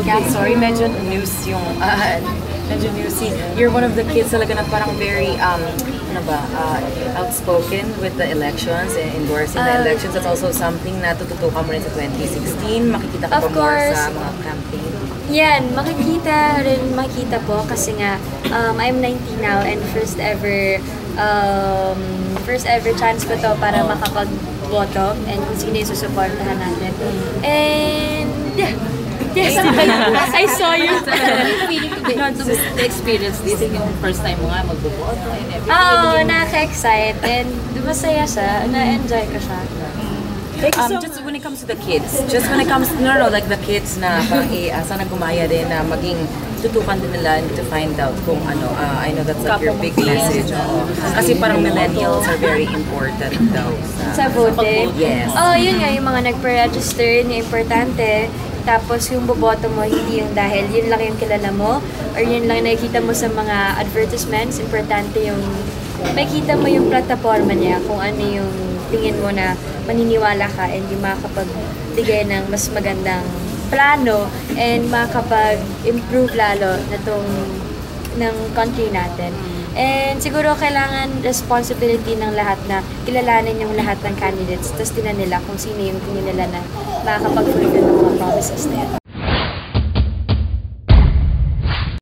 Kat, sorry, medyo news yung, medyo newsy. You're one of the kids talaga na parang very, ano ba, outspoken with the elections and endorsing the elections. That's also something na tututukan mo rin sa 2016. Makikita ka ba more sa mga campaign? Yan, makikita po kasi nga, I'm 19 now and first ever chance ko to para makapag-boto and kung sino yung susuportahan natin. And, yeah. Yes, I saw you. Feeling to experience this yung first time mo nga magboboto and everything. Oo, nakaka-excite and masaya siya, na-enjoy ko siya. Just when it comes to the kids, like the kids na parang sana gumaya din na maging tutukan din nila to find out kung ano, I know that's like your big message. Kasi parang millennials are very important daw Sa voting? Yes. Yun nga, yung mga nagpa-register, yung importante. Tapos yung boboto mo, hindi yung dahil yun lang yung kilala mo or yun lang nakikita mo sa mga advertisements. Importante yung makikita mo yung plataforma niya, kung ano yung tingin mo na maniniwala ka and yung makakapagbigay ng mas magandang plano and makakapag-improve lalo ng country natin. And siguro kailangan responsibility ng lahat na kilalanin yung lahat ng candidates tapos tingnan nila kung sino yung tingin nila na makakapag-fulfill ng mga promises na yan.